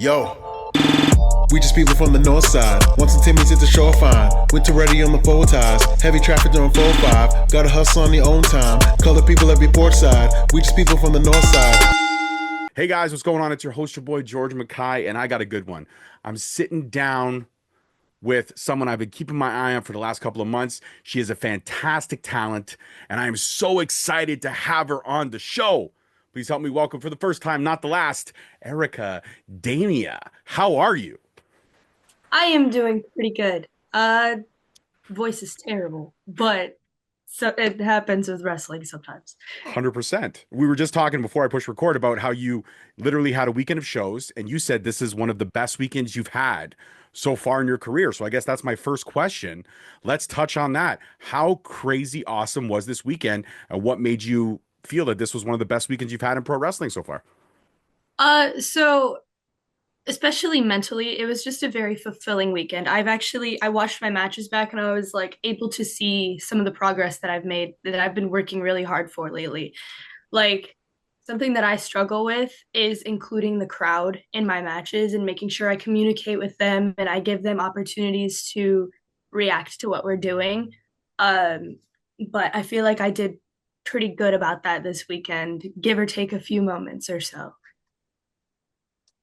Yo, we just people from the north side. Once the Timmy's hit the shore fine. Winter ready on the four ties. Heavy traffic during 4-5. Gotta hustle on your own time. Color people every port side. We just people from the north side. Hey guys, what's going on? It's your host, your boy George Mackay, and I got a good one. I'm sitting down with someone I've been keeping my eye on for the last couple of months. She is a fantastic talent, and I am so excited to have her on the show. Please help me welcome for the first time, not the last, AIRICA DEMIA. How are you? I am doing pretty good. Voice is terrible, but so it happens with wrestling sometimes. 100%. We were just talking before I pushed record about how you literally had a weekend of shows, and you said this is one of the best weekends you've had so far in your career. So I guess that's my first question. Let's touch on that. How crazy awesome was this weekend, and what made you feel that this was one of the best weekends you've had in pro wrestling so far? So especially mentally, it was just a very fulfilling weekend. I watched my matches back and I was like able to see some of the progress that I've made that I've been working really hard for lately. Like something that I struggle with is including the crowd in my matches and making sure I communicate with them and I give them opportunities to react to what we're doing. Um, but I feel like I did pretty good about that this weekend, give or take a few moments or so.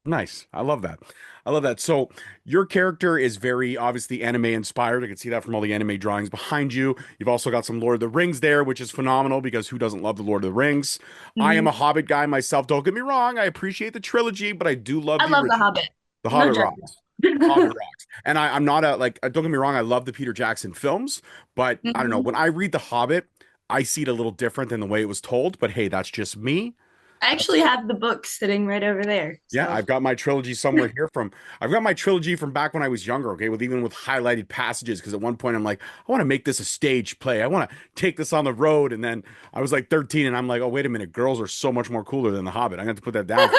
Nice. I love that. I love that. So your character is very obviously anime inspired. I can see that from all the anime drawings behind you. You've also got some Lord of the Rings there, which is phenomenal because who doesn't love the Lord of the Rings? I am Mhm. a Hobbit guy myself. Don't get me wrong. I appreciate the trilogy, but I do love I the love The original. Hobbit. The No Hobbit judgment. rocks. Hobbit rocks. And I'm not a like, don't get me wrong. I love the Peter Jackson films, but I don't know. Mhm. When I read The Hobbit, I see it a little different than the way it was told. But hey, that's just me. I actually have the book sitting right over there. Yeah, So I've got my trilogy somewhere here from I've got my trilogy from back when I was younger, okay, with even with highlighted passages because at one point I'm like, I want to make this a stage play. I want to take this on the road and then I was like 13 and I'm like, "Oh, wait a minute, girls are so much more cooler than The Hobbit." I'm going to have to put that down for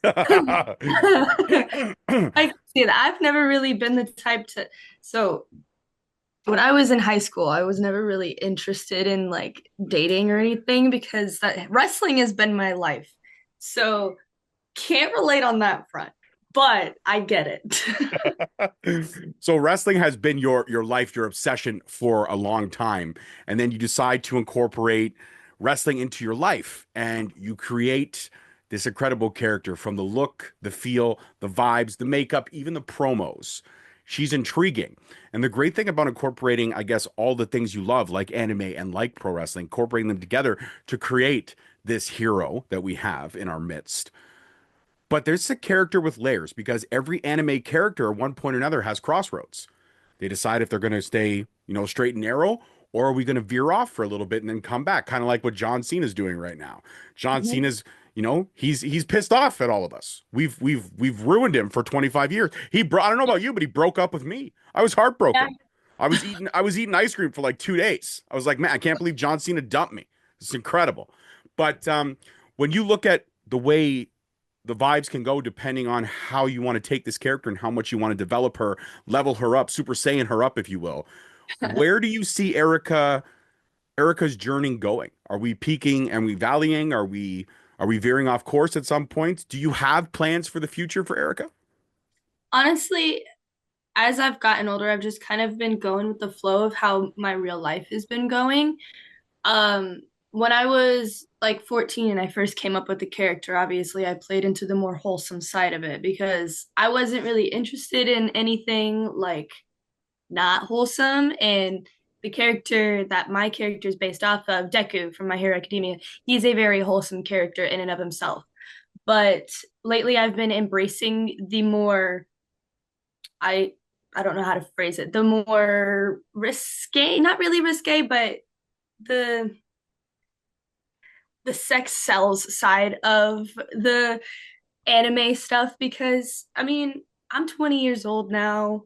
I a second. can see that. I've never really been the type to. So when I was in high school, I was never really interested in like dating or anything because wrestling has been my life. So can't relate on that front, but I get it. So wrestling has been your life, your obsession for a long time, and then you decide to incorporate wrestling into your life, and you create this incredible character from the look, the feel, the vibes, the makeup, even the promos. She's intriguing. And the great thing about incorporating, I guess, all the things you love, like anime and like pro wrestling, incorporating them together to create this hero that we have in our midst. But there's a character with layers because every anime character at one point or another has crossroads. They decide if they're going to stay, straight and narrow, or are we going to veer off for a little bit and then come back, kind of like what John Cena's doing right now. John Mhm. Cena's, he's pissed off at all of us. We've ruined him for 25 years. I don't know about you, but he broke up with me. I was Yeah. heartbroken. I was eating ice cream for like 2 days. I was like, man, I can't believe John Cena dumped me. It's incredible. But when you look at the way the vibes can go depending on how you want to take this character and how much you want to develop her, level her up, Super Saiyan her up, if you will. Where do you see Erica's journey going? Are we peaking and we valleying? Are we veering off course at some point? Do you have plans for the future for Erica? Honestly, as I've gotten older, I've just kind of been going with the flow of how my real life has been going. Um, when I was like 14 and I first came up with the character, obviously I played into the more wholesome side of it because I wasn't really interested in anything like not wholesome. And the character that my character is based off of, Deku from My Hero Academia, he's a very wholesome character in and of himself. But lately I've been embracing the more I I don't know how to phrase it, the more risque, not really risque, but the the sex sells side of the anime stuff because I mean, I'm 20 years old now.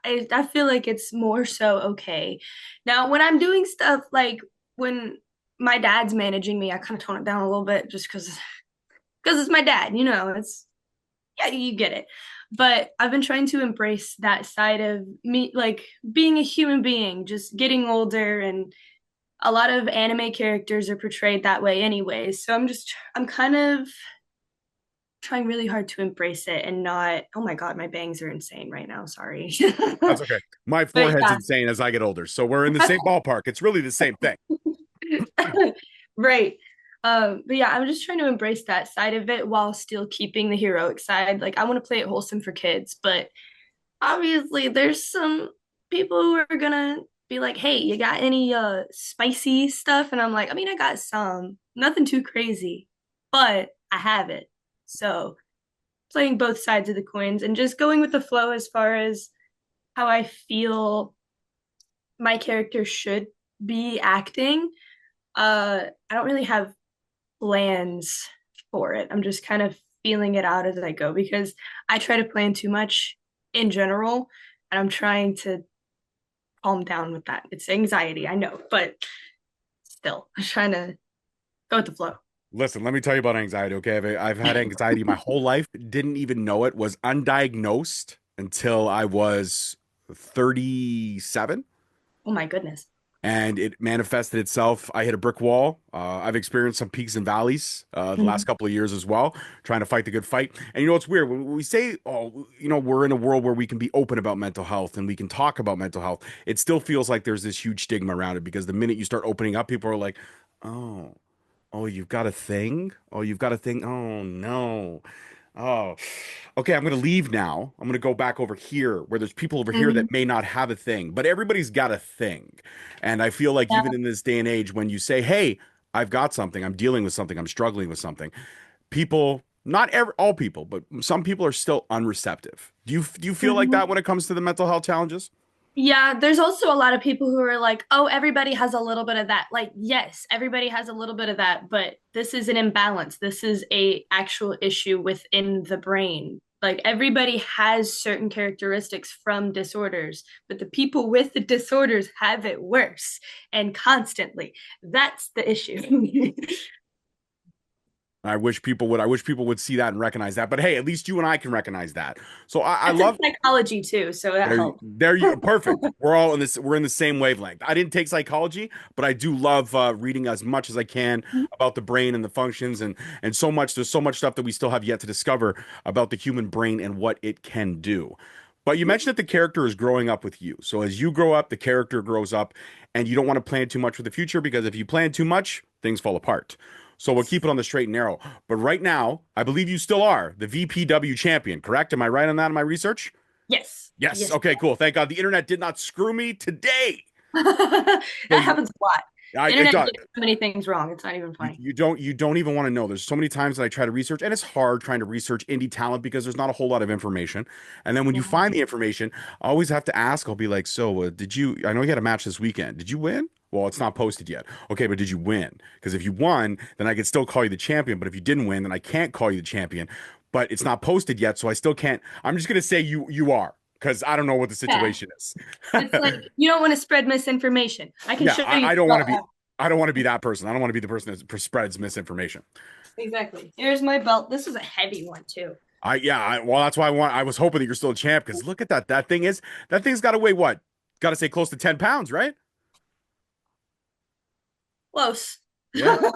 I feel like it's more so okay. Now, when I'm doing stuff like when my dad's managing me, I kind of tone it down a little bit just because it's my dad, it's yeah, you get it. But I've been trying to embrace that side of me, like being a human being, just getting older and a lot of anime characters are portrayed that way anyway. So I'm kind of trying really hard to embrace it and not, oh my God, my bangs are insane right now. Sorry. That's okay. My But forehead's yeah. insane as I get older. So we're in the same ballpark. It's really the same thing. Right. But yeah, I'm just trying to embrace that side of it while still keeping the heroic side. Like I want to play it wholesome for kids, but obviously there's some people who are gonna be like, hey, you got any spicy stuff? And I'm like, I mean, I got some, nothing too crazy, but I have it. So playing both sides of the coins and just going with the flow as far as how I feel my character should be acting. I don't really have plans for it. I'm just kind of feeling it out as I go because I try to plan too much in general, and I'm trying to calm down with that. It's anxiety, I know, but still, I'm trying to go with the flow. Listen, let me tell you about anxiety, okay? I've had anxiety my whole life, didn't even know it, was undiagnosed until I was 37. Oh my goodness. And it manifested itself. I hit a brick wall. I've experienced some peaks and valleys the last Mhm. couple of years as well, trying to fight the good fight. And you know, it's weird when we say, oh, you know, we're in a world where we can be open about mental health and we can talk about mental health. It still feels like there's this huge stigma around it because the minute you start opening up, people are like, oh, oh, you've got a thing? Oh, you've got a thing? Oh, no. Oh, okay. I'm going to leave now. I'm going to go back over here where there's people over here Mhm. that may not have a thing, but everybody's got a thing. And I feel like Yeah. even in this day and age, when you say, hey, I've got something, I'm dealing with something, I'm struggling with something, people, not all people, but some people are still unreceptive. Do you feel like that Mhm. when it comes to the mental health challenges? Yeah, there's also a lot of people who are like, oh, everybody has a little bit of that. Like, yes, everybody has a little bit of that, but this is an imbalance. This is a actual issue within the brain. Like everybody has certain characteristics from disorders, but the people with the disorders have it worse and constantly. That's the issue. I wish people would see that and recognize that. But hey, at least you and I can recognize that. So I I took love psychology too, so that helped. there you perfect. We're all in this. We're in the same wavelength. I didn't take psychology, but I do love reading as much as I can about the brain and the functions and so much. There's so much stuff that we still have yet to discover about the human brain and what it can do. But you mentioned that the character is growing up with you. So as you grow up, the character grows up, and you don't want to plan too much for the future because if you plan too much, things fall apart. So we'll keep it on the straight and narrow. But right now, I believe you still are the VPW champion, correct? Am I right on that in my research? Yes. Yes. Yes. Okay, cool. Thank God the internet did not screw me today. That So happens a lot. I The it internet does. gets so many things wrong. It's not even funny. You don't even want to know. There's so many times that I try to research, and it's hard trying to research indie talent because there's not a whole lot of information. And then when you Yeah. find the information, I always have to ask. I'll be like, "So, did you? I know you had a match this weekend. Did you win?" Well, it's not posted yet. Okay, but did you win? Because if you won, then I could still call you the champion. But if you didn't win, then I can't call you the champion. But it's not posted yet, so I still can't. I'm just gonna say you are because I don't know what the Yeah. situation is. It's like you don't want to spread misinformation. I can Yeah, show you. I don't want to be. I don't want to be that person. I don't want to be the person that spreads misinformation. Exactly. Here's my belt. This is a heavy one too. Well, that's why I was hoping that you're still a champ because look at that. That thing's got to weigh what? Got to say close to 10 pounds, right? Close. Yeah.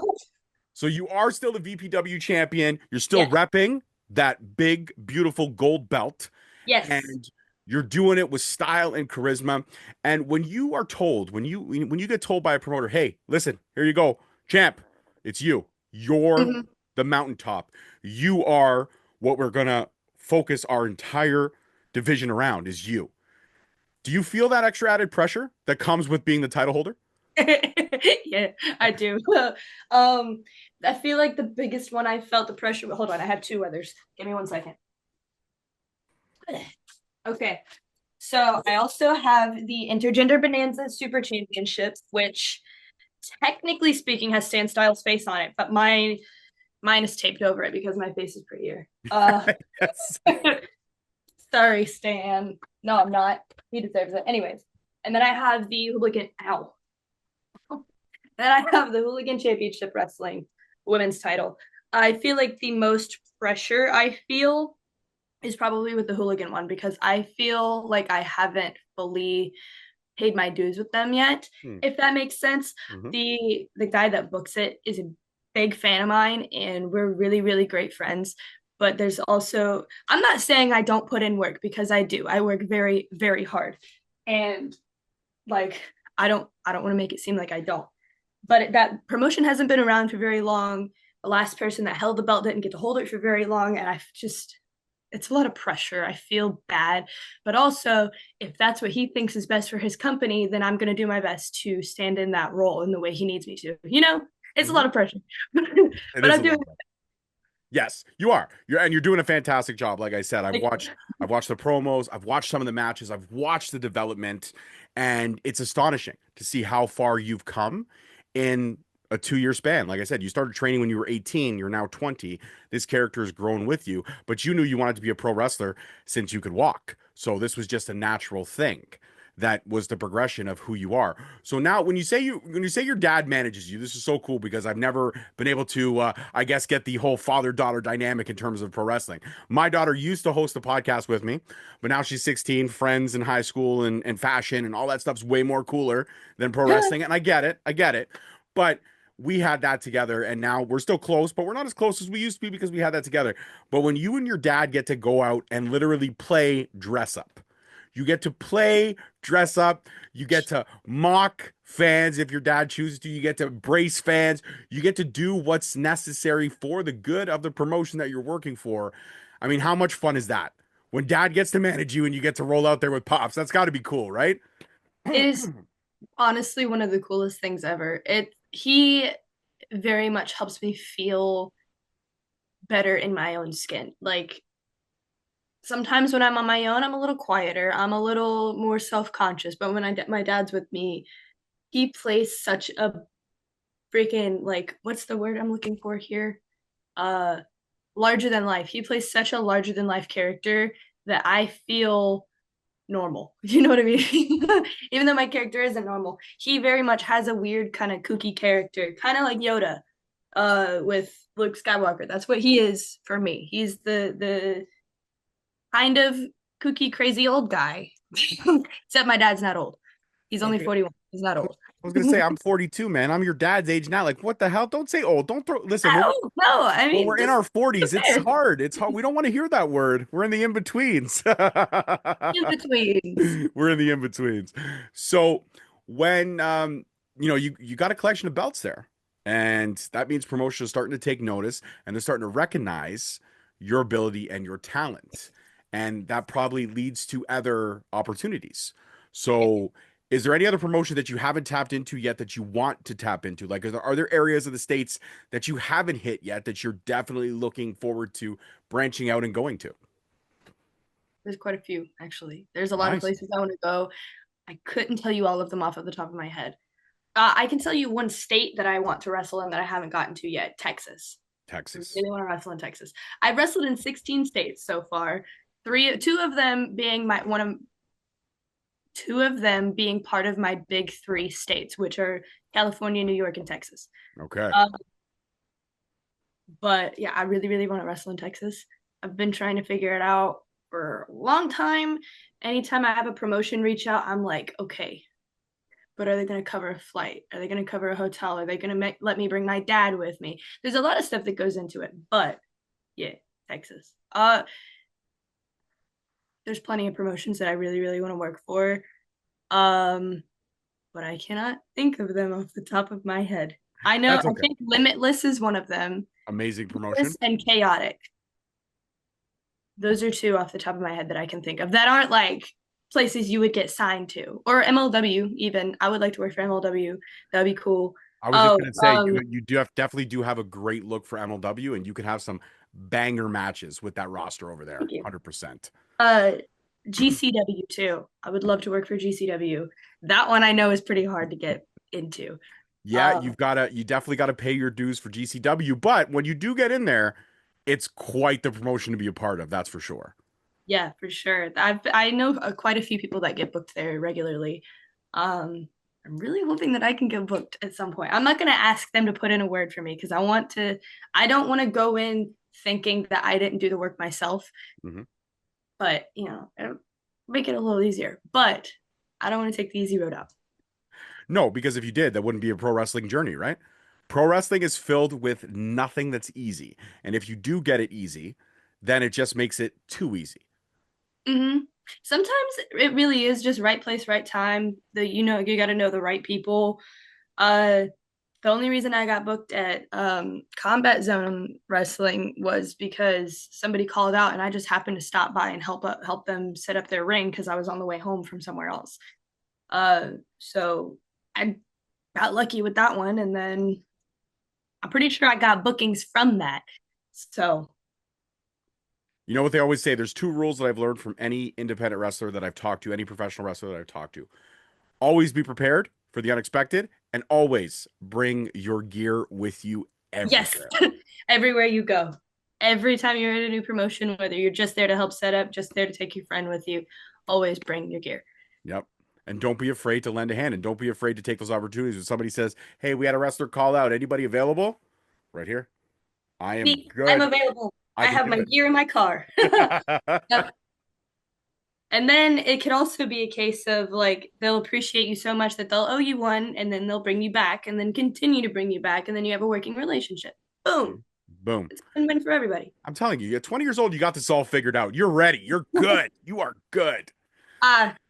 So you are still the VPW champion. You're still Yes. repping that big, beautiful gold belt, Yes. and you're doing it with style and charisma. And when you are told, when you get told by a promoter, hey, listen, here you go, champ, it's you. You're Mhm. the mountaintop. You are what we're gonna focus our entire division around is you. Do you feel that extra added pressure that comes with being the title holder? Yeah, I do. Um, I feel like the biggest one I felt the pressure. Hold on, I have two others. Give me 1 second. Okay. So I also have the Intergender Bonanza Super Championships, which technically speaking has Stan Styles' face on it, but mine is taped over it because my face is prettier. Yes. Sorry, Stan. No, I'm not. He deserves it. Anyways, and then I have the hooligan. Ow. Then I have the Hooligan Championship Wrestling women's title. I feel like the most pressure I feel is probably with the Hooligan one because I feel like I haven't fully paid my dues with them yet, Hmm. if that makes sense. Mhm. The guy that books it is a big fan of mine and we're really, really great friends. but there's also, I'm not saying I don't put in work because I do. I work very, very hard. And like I don't want to make it seem like I don't. But that promotion hasn't been around for very long. The last person that held the belt didn't get to hold it for very long, and I just it's a lot of pressure. I feel bad, but also if that's what he thinks is best for his company, then I'm going to do my best to stand in that role in the way he needs me to. It's a lot of pressure, It but is I'm a doing lot. Yes, you are. You're doing a fantastic job. Like I said, it. I've watched the promos, I've watched some of the matches, I've watched the development, and it's astonishing to see how far you've come in a 2 year span. Like I said, you started training when you were 18, you're now 20. This character has grown with you, but you knew you wanted to be a pro wrestler since you could walk. So this was just a natural thing. That was the progression of who you are. So now when you say your dad manages you, this is so cool because I've never been able to I guess get the whole father-daughter dynamic in terms of pro wrestling. My daughter used to host a podcast with me, but now she's 16, friends in high school and fashion and all that stuff's way more cooler than pro wrestling. And I get it. I get it. But we had that together and now we're still close, but we're not as close as we used to be because we had that together. But when you and your dad get to go out and literally play dress up, you get to play, dress up, you get to mock fans if your dad chooses to, you get to brace fans, you get to do what's necessary for the good of the promotion that you're working for. I mean, how much fun is that? When dad gets to manage you and you get to roll out there with pops, that's got to be cool, right? It is honestly one of the coolest things ever. He very much helps me feel better in my own skin. Like sometimes when I'm on my own, I'm a little quieter. I'm a little more self-conscious. But when my dad's with me, he plays such a freaking like what's the word I'm looking for here? Uh, Larger than life. He plays such a larger than life character that I feel normal. You know what I mean? Even though my character isn't normal, he very much has a weird kind of kooky character, kind of like Yoda, with Luke Skywalker. That's what he is for me. He's the kind of kooky, crazy old guy. Except my dad's not old. He's only Okay. 41. He's not old. I was gonna say I'm 42, man. I'm your dad's age now. Like, what the hell? Don't say old. Don't throw. Listen, I don't know. I when mean, we're in just our 40s, it's compare hard. It's hard. We don't want to hear that word. We're in the in-betweens. in betweens. We're in the in-betweens. So when you got a collection of belts there, and that means promotion is starting to take notice and they're starting to recognize your ability and your talent. And that probably leads to other opportunities. So is there any other promotion that you haven't tapped into yet that you want to tap into? Like, are there areas of the states that you haven't hit yet that you're definitely looking forward to branching out and going to? There's quite a few, actually. There's a lot of Nice. places I want to go. I couldn't tell you all of them off of the top of my head. I can tell you one state that I want to wrestle in that I haven't gotten to yet, Texas. I Texas. really want to wrestle in Texas. I've wrestled in 16 states so far. Two of them being two of them being part of my big three states, which are California, New York, and Texas. Okay. Um, but yeah, I really, really want to wrestle in Texas. I've been trying to figure it out for a long time. Anytime I have a promotion reach out, I'm like, okay, but are they going to cover a flight? Are they going to cover a hotel? Are they going to let me bring my dad with me? There's a lot of stuff that goes into it, but yeah, Texas. There's plenty of promotions that I really, really want to work for. Um, but I cannot think of them off the top of my head. That's I okay. think Limitless is one of them. Amazing promotion. Limitless and Chaotic. Those are two off the top of my head that I can think of that aren't like places you would get signed to, or MLW even. I would like to work for MLW. That would be cool. I was just Oh, gonna say you definitely do have a great look for MLW, and you can have some banger matches with that roster over there. thank you. 100%. Uh, GCW too. I would love to work for GCW. That one I know is pretty hard to get into. Yeah, Um, you definitely gotta pay your dues for GCW, but when you do get in there, it's quite the promotion to be a part of. That's for sure. yeah, for sure. I know quite a few people that get booked there regularly. I'm really hoping that I can get booked at some point. I'm not gonna ask them to put in a word for me because I want to. I don't want to go in thinking that I didn't do the work myself, Mhm. but it'll make it a little easier. But I don't want to take the easy road out. No, because if you did, that wouldn't be a pro wrestling journey, right? Pro wrestling is filled with nothing that's easy. And if you do get it easy, then it just makes it too easy. Hmm. Sometimes it really is just right place, right time. You got to know the right people. Uh, the only reason I got booked at Combat Zone Wrestling was because somebody called out, and I just happened to stop by and help them set up their ring because I was on the way home from somewhere else. So I got lucky with that one, and then I'm pretty sure I got bookings from that. So You know what they always say? There's two rules that I've learned from any independent wrestler that I've talked to, any professional wrestler that I've talked to. Always be prepared for the unexpected and always bring your gear with you yes, everywhere. everywhere you go. Every time you're at a new promotion, whether you're just there to help set up, just there to take your friend with you, always bring your gear. Yep. And don't be afraid to lend a hand and don't be afraid to take those opportunities. When somebody says, "Hey, we had a wrestler call out. Anybody available?" Right here. I am Me, I'm good. available. I I can have do my it. gear in my car. Yep. And then it could also be a case of like they'll appreciate you so much that they'll owe you one and then they'll bring you back and then continue to bring you back and then you have a working relationship. Boom. Boom. It's a win-win for everybody. I'm telling you, at 20 years old, you got this all figured out. You're ready. You're good. You are good.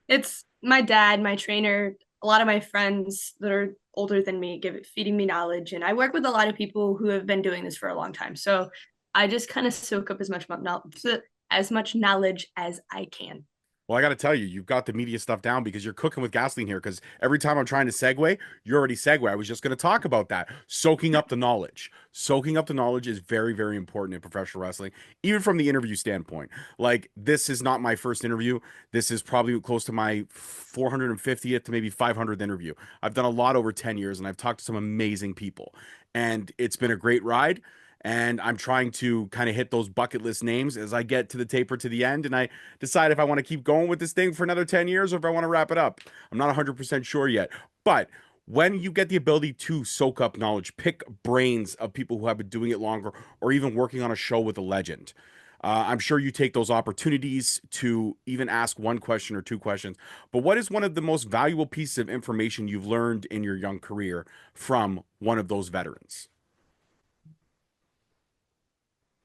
It's my dad, my trainer, a lot of my friends that are older than me feeding me knowledge, and I work with a lot of people who have been doing this for a long time. So I just kind of soak up as much knowledge as I can. Well, I got to tell you, you've got the media stuff down because you're cooking with gasoline here. Because every time I'm trying to segue, you already segue. I was just going to talk about that. Soaking up the knowledge. Soaking up the knowledge is very, very important in professional wrestling, even from the interview standpoint. Like, this is not my first interview. This is probably close to my 450th to maybe 500th interview. I've done a lot over 10 years and I've talked to some amazing people. And it's been a great ride. And I'm trying to kind of hit those bucket list names as I get to the taper to the end. And I decide if I want to keep going with this thing for another 10 years or if I want to wrap it up. I'm not 100% sure yet. But when you get the ability to soak up knowledge, pick brains of people who have been doing it longer or even working on a show with a legend, I'm sure you take those opportunities to even ask one question or two questions. But what is one of the most valuable pieces of information you've learned in your young career from one of those veterans?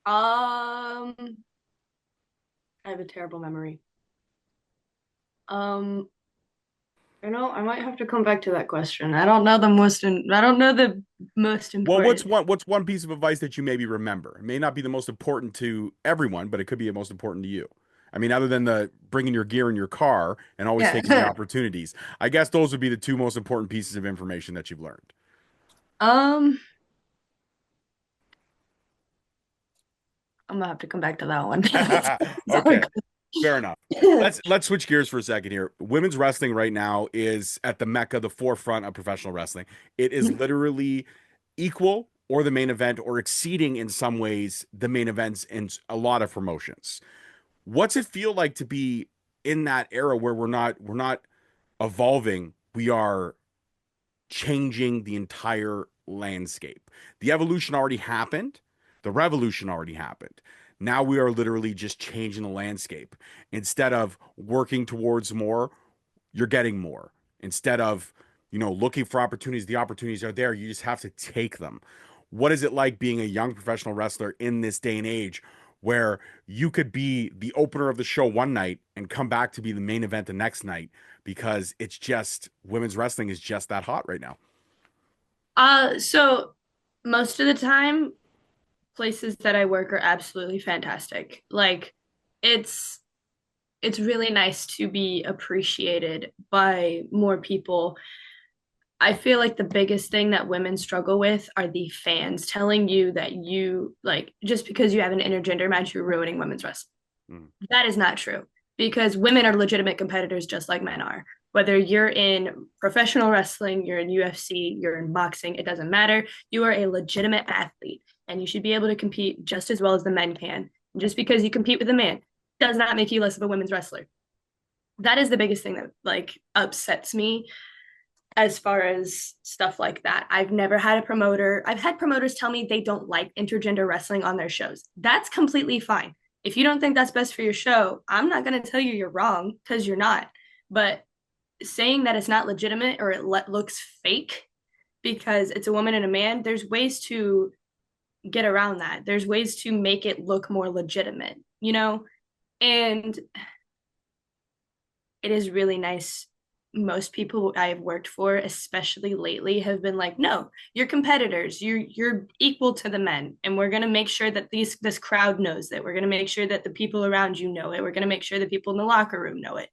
Um, I have a terrible memory. Um, I might have to come back to that question. I don't know the most Well, important. what's one piece of advice that you maybe remember? It may not be the most important to everyone, but it could be the most important to you. I mean, other than the bringing your gear in your car and always taking the Yeah. opportunities, I guess those would be the two most important pieces of information that you've learned. Um, I'm gonna have to come back to that one. Solid Okay, fair enough. question. Let's switch gears for a second here. Women's wrestling right now is at the mecca, the forefront of professional wrestling. It is literally equal or the main event or exceeding in some ways the main events in a lot of promotions. What's it feel like to be in that era where we're not evolving, we are changing the entire landscape. The evolution already happened, the revolution already happened. Now we are literally just changing the landscape. Instead of working towards more, you're getting more. Instead of, looking for opportunities, the opportunities are there. You just have to take them. What is it like being a young professional wrestler in this day and age where you could be the opener of the show one night and come back to be the main event the next night because it's just women's wrestling is just that hot right now. So most of the time, places that I work are absolutely fantastic. Like, it's it's really nice to be appreciated by more people. I feel like the biggest thing that women struggle with are the fans telling you that you like just because you have an intergender match, you're ruining women's wrestling. Mm. That is not true because women are legitimate competitors just like men are. Whether you're in professional wrestling, you're in UFC, you're in boxing, it doesn't matter. You are a legitimate athlete and you should be able to compete just as well as the men can. And just because you compete with a man does not make you less of a women's wrestler. That is the biggest thing that like upsets me as far as stuff like that. I've never had a promoter. I've had promoters tell me they don't like intergender wrestling on their shows. That's completely fine. If you don't think that's best for your show, I'm not going to tell you you're wrong because you're not. But saying that it's not legitimate or looks fake because it's a woman and a man, there's ways to get around that. There's ways to make it look more legitimate, you know? And it is really nice. Most people I've worked for, especially lately, have been like, no, you're competitors. You're equal to the men. And we're gonna make sure that this crowd knows that. We're gonna make sure that the people around you know it. We're gonna make sure the people in the locker room know it.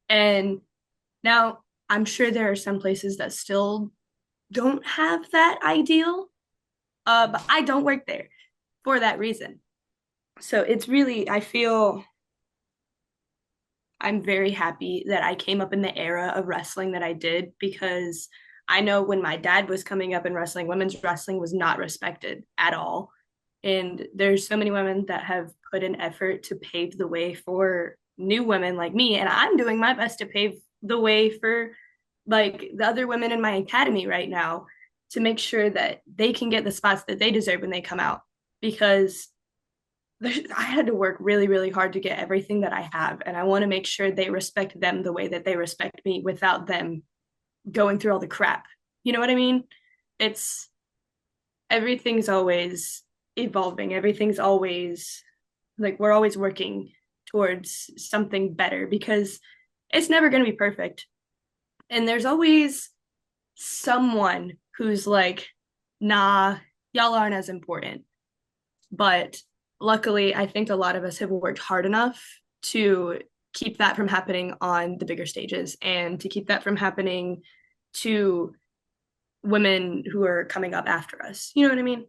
And now I'm sure there are some places that still don't have that ideal. But I don't work there for that reason. So it's really, I feel I'm very happy that I came up in the era of wrestling that I did, because I know when my dad was coming up in wrestling, women's wrestling was not respected at all. And there's so many women that have put an effort to pave the way for new women like me. And I'm doing my best to pave the way for like the other women in my academy right now to make sure that they can get the spots that they deserve when they come out. Because I had to work really, really hard to get everything that I have. And I want to make sure they respect them the way that they respect me without them going through all the crap. You know what I mean? It's everything's always evolving. Everything's always like we're always working towards something better, because it's never going to be perfect. And there's always someone who's like, nah, y'all aren't as important. But luckily, I think a lot of us have worked hard enough to keep that from happening on the bigger stages, and to keep that from happening to women who are coming up after us. You know what I mean?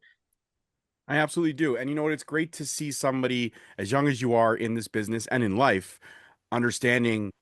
I absolutely do. And you know what? It's great to see somebody as young as you are in this business and in life understanding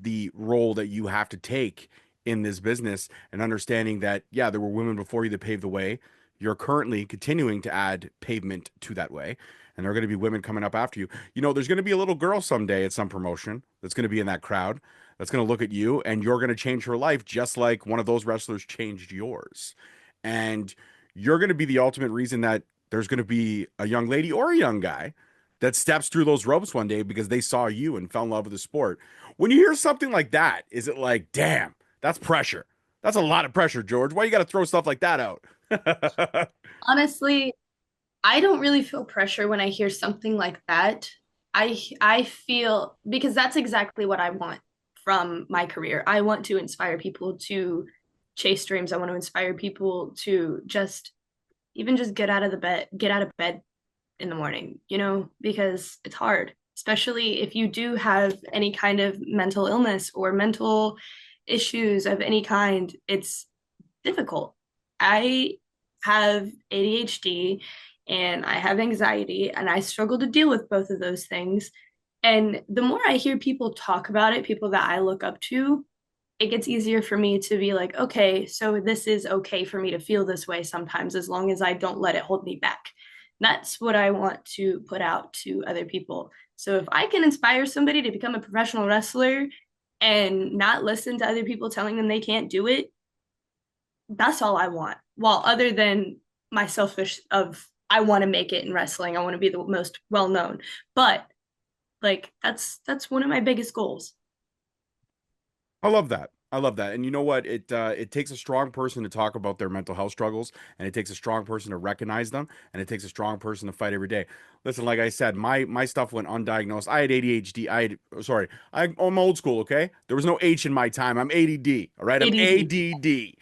the role that you have to take in this business, and understanding that, yeah, there were women before you that paved the way. You're currently continuing to add pavement to that way. And there are going to be women coming up after you. You know, there's going to be a little girl someday at some promotion that's going to be in that crowd that's going to look at you, and you're going to change her life just like one of those wrestlers changed yours. And you're going to be the ultimate reason that there's going to be a young lady or a young guy that steps through those ropes one day because they saw you and fell in love with the sport. When you hear something like that, is it like, damn, that's pressure? That's a lot of pressure, George. Why you got to throw stuff like that out? Honestly, I don't really feel pressure when I hear something like that. I feel, because that's exactly what I want from my career. I want to inspire people to chase dreams. I want to inspire people to just even just get out of bed in the morning, you know, because it's hard, especially if you do have any kind of mental illness or mental issues of any kind. It's difficult. I have ADHD and I have anxiety, and I struggle to deal with both of those things. And the more I hear people talk about it, people that I look up to, it gets easier for me to be like, okay, so this is okay for me to feel this way sometimes, as long as I don't let it hold me back. That's what I want to put out to other people. So if I can inspire somebody to become a professional wrestler and not listen to other people telling them they can't do it, that's all I want. Well, other than my selfish of I want to make it in wrestling, I want to be the most well known. But like that's one of my biggest goals. I love that. I love that. And you know what? It takes a strong person to talk about their mental health struggles, and it takes a strong person to recognize them, and it takes a strong person to fight every day. Listen, like I said, my stuff went undiagnosed. I had ADHD. I'm old school, okay? There was no H in my time. I'm ADD, all right? I'm ADD. ADD.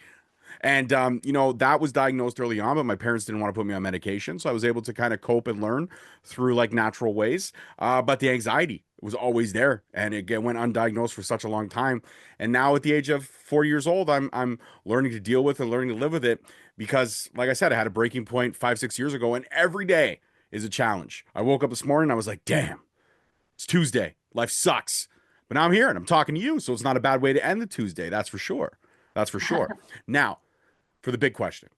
And you know, that was diagnosed early on, but my parents didn't want to put me on medication, so I was able to kind of cope and learn through like natural ways. But the anxiety was always there, and it went undiagnosed for such a long time. And now, at the age of 4 years old, I'm learning to deal with and learning to live with it, because, like I said, I had a breaking point 5, 6 years ago, and every day is a challenge. I woke up this morning, and I was like, damn, it's Tuesday. Life sucks. But now I'm here and I'm talking to you, so it's not a bad way to end the Tuesday. That's for sure. That's for sure. Now, for the big question.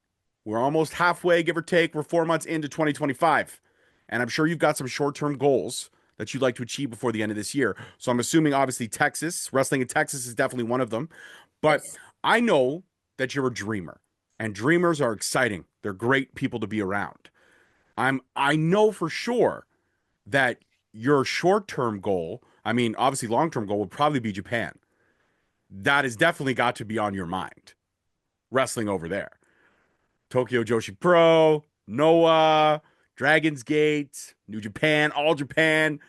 We're almost halfway, give or take. We're 4 months into 2025. And I'm sure you've got some short term goals that you'd like to achieve before the end of this year. So I'm assuming, obviously, Texas, wrestling in Texas is definitely one of them. But Yes. I know that you're a dreamer, and dreamers are exciting. They're great people to be around. I know for sure that your short term goal, I mean, obviously, long term goal would probably be Japan. That has definitely got to be on your mind, wrestling over there. Tokyo Joshi Pro, Noah, Dragon's Gate, New Japan, All Japan.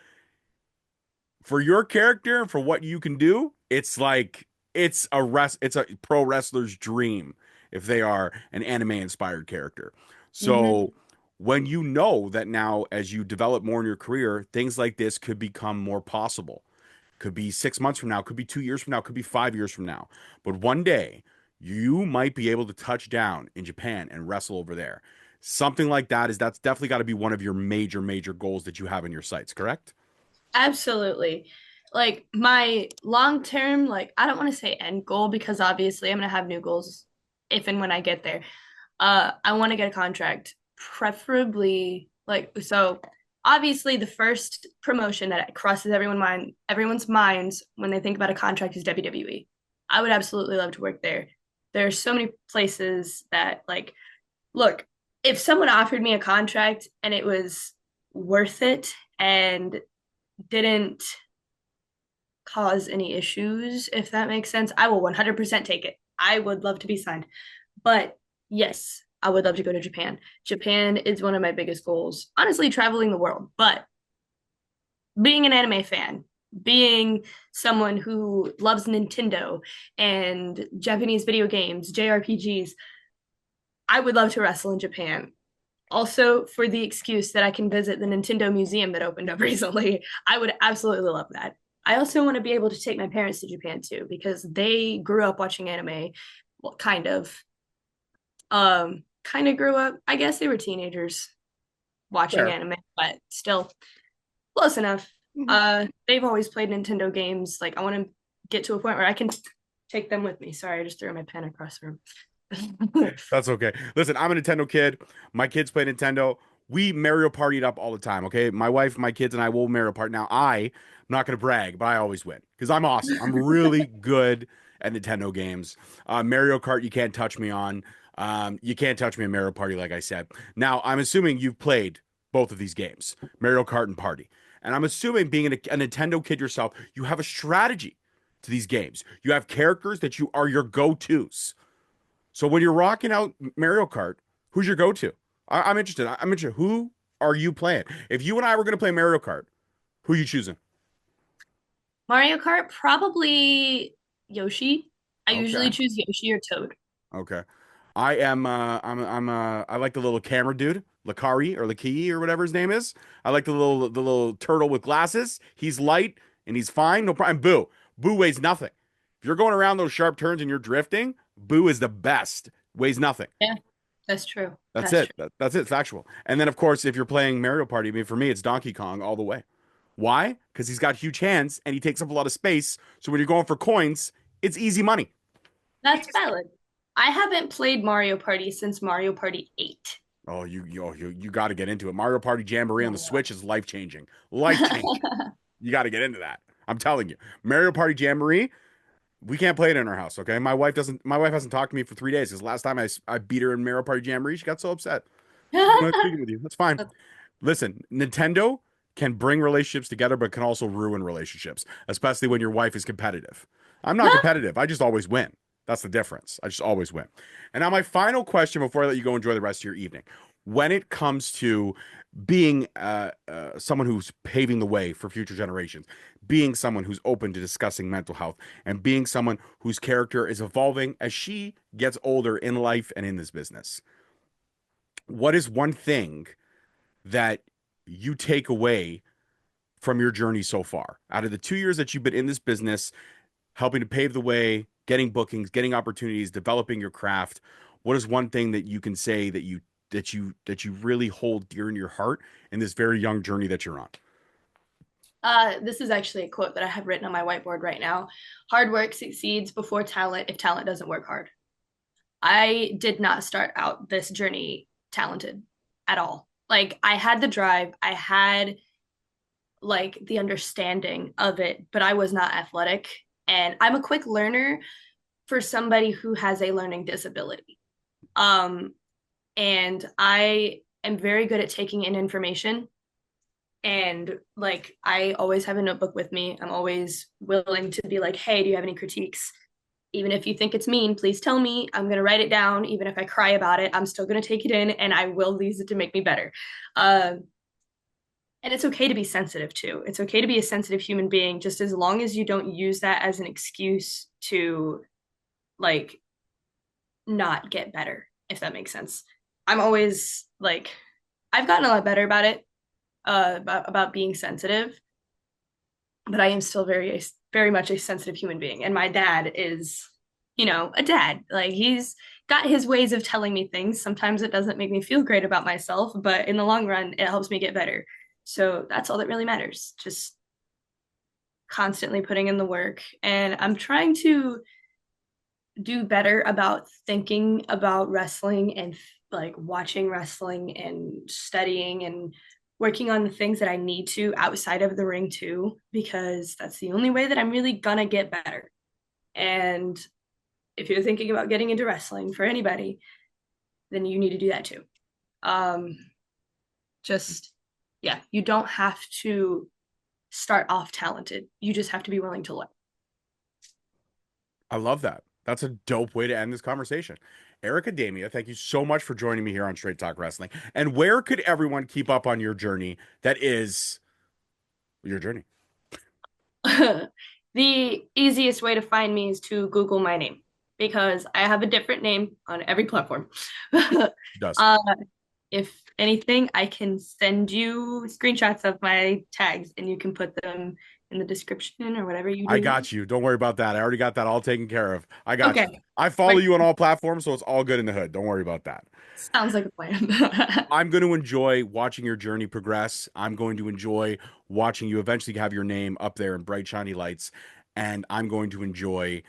For your character and for what you can do, it's like it's a pro wrestler's dream if they are an anime inspired character. Hmm. So when you know that now as you develop more in your career, things like this could become more possible. Could be 6 months from now, could be 2 years from now, could be 5 years from now. But one day you might be able to touch down in Japan and wrestle over there. Something like that's definitely got to be one of your major goals that you have in your sights, correct? Absolutely. Like my long term, like I don't want to say end goal because obviously I'm gonna have new goals if and when I get there. I want to get a contract, preferably like so. Obviously, the first promotion that crosses everyone's minds when they think about a contract is WWE. I would absolutely love to work there. There's so many places that like look, if someone offered me a contract and it was worth it and didn't cause any issues, if that makes sense, I will 100% take it. I would love to be signed. But yes, I would love to go to Japan. Japan is one of my biggest goals. Honestly, traveling the world, but being an anime fan, being someone who loves Nintendo and Japanese video games, JRPGs, I would love to wrestle in Japan. Also, for the excuse that I can visit the Nintendo museum that opened up recently, I would absolutely love that. I also want to be able to take my parents to Japan too because they grew up watching anime, well, kind of. Kind of grew up. I guess they were teenagers watching Fair. anime, but still close enough. Mhm. They've always played Nintendo games. Like I want to get to a point where I can take them with me. Sorry, I just threw my pen across the room. That's okay. Listen, I'm a Nintendo kid. My kids play Nintendo. We Mario Partied up all the time. Okay, my wife, my kids, and I will Mario Part. Now, I'm not going to brag, but I always win because I'm awesome. I'm really good at Nintendo games. Mario Kart, you can't touch me on. You can't touch me in Mario Party, like I said. Now, I'm assuming you've played both of these games, Mario Kart and Party, and I'm assuming being a Nintendo kid yourself, you have a strategy to these games. You have characters that you are your go-tos. So when you're rocking out Mario Kart, who's your go-to? I'm interested. I'm interested. Who are you playing? If you and I were going to play Mario Kart, who are you choosing? Mario Kart, probably Yoshi. I usually Okay. choose Yoshi or Toad. Okay. I am I like the little camera dude, Lakari or Laki or whatever his name is. I like the little turtle with glasses. He's light and he's fine. No problem. Boo. Boo weighs nothing. If you're going around those sharp turns and you're drifting, Boo is the best. Weighs nothing. Yeah, that's true. That's That's it. true. That's it. Factual. And then, of course, if you're playing Mario Party, I mean, for me, it's Donkey Kong all the way. Why? Because he's got huge hands and he takes up a lot of space. So when you're going for coins, it's easy money. That's valid. I haven't played Mario Party since Mario Party 8. Oh, you got to get into it. Mario Party Jamboree on the Oh, Switch is life changing. Life changing. wow. You got to get into that. I'm telling you. Mario Party Jamboree. We can't play it in our house. Okay. My wife doesn't. My wife hasn't talked to me for 3 days because last time I beat her in Mario Party Jamboree, she got so upset. I'm not speaking with you. That's fine. Listen, Nintendo can bring relationships together, but can also ruin relationships, especially when your wife is competitive. I'm not competitive. I just always win. That's the difference. I just always win. And now, my final question before I let you go enjoy the rest of your evening. When it comes to being someone who's paving the way for future generations, being someone who's open to discussing mental health, and being someone whose character is evolving as she gets older in life and in this business, what is one thing that you take away from your journey so far out of the 2 years that you've been in this business, helping to pave the way, getting bookings, getting opportunities, developing your craft? What is one thing that you can say that you really hold dear in your heart in this very young journey that you're on? This is actually a quote that I have written on my whiteboard right now. Hard work succeeds before talent if talent doesn't work hard. I did not start out this journey talented at all. Like I had the drive, I had like the understanding of it, but I was not athletic. And I'm a quick learner for somebody who has a learning disability. Um, and I am very good at taking in information. And like I always have a notebook with me. I'm always willing to be like, hey, do you have any critiques? Even if you think it's mean, please tell me. I'm going to write it down. Even if I cry about it, I'm still going to take it in and I will use it to make me better. And it's okay to be sensitive too. It's okay to be a sensitive human being, just as long as you don't use that as an excuse to like not get better, if that makes sense. I'm always like, I've gotten a lot better about it, about being sensitive, but I am still very much a sensitive human being. And my dad is, a dad. Like he's got his ways of telling me things. Sometimes it doesn't make me feel great about myself, but in the long run, it helps me get better. So that's all that really matters. Just constantly putting in the work. And I'm trying to do better about thinking about wrestling and like watching wrestling and studying and working on the things that I need to outside of the ring too, because that's the only way that I'm really gonna get better. And if you're thinking about getting into wrestling for anybody, then you need to do that too. Just, yeah, you don't have to start off talented. You just have to be willing to learn. I love that. That's a dope way to end this conversation. AIRICA DEMIA, thank you so much for joining me here on Straight Talk Wrestling. And where could everyone keep up on your journey that is your journey? The easiest way to find me is to Google my name because I have a different name on every platform. Does. If anything, I can send you screenshots of my tags and you can put them in the description or whatever you do. I got you. Don't worry about that. I already got that all taken care of. I got Okay. you. I follow you on all platforms, so it's all good in the hood. Don't worry about that. Sounds like a plan. I'm going to enjoy watching your journey progress. I'm going to enjoy watching you eventually have your name up there in bright, shiny lights. And I'm going to enjoy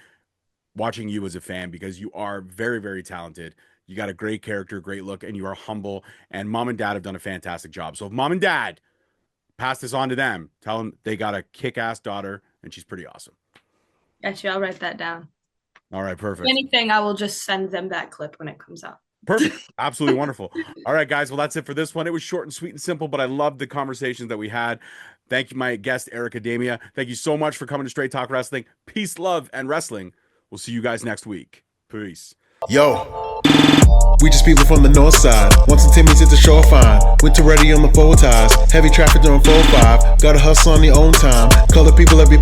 watching you as a fan because you are very, very talented. You got a great character, great look, and you are humble. And mom and dad have done a fantastic job. So if mom and dad pass this on to them, tell them they got a kick-ass daughter, and she's pretty awesome. Got you. I'll write that down. All right, perfect. If anything, I will just send them that clip when it comes out. Perfect. Absolutely wonderful. All right, guys. Well, that's it for this one. It was short and sweet and simple, but I loved the conversations that we had. Thank you, my guest, AIRICA DEMIA. Thank you so much for coming to Straight Talk Wrestling. Peace, love, and wrestling. We'll see you guys next week. Peace. Yo, we just people from the north side. Once the Timmy's at the shore fine. Winter ready on the full ties. Heavy traffic during 4-5. Gotta hustle on your own time. Color people every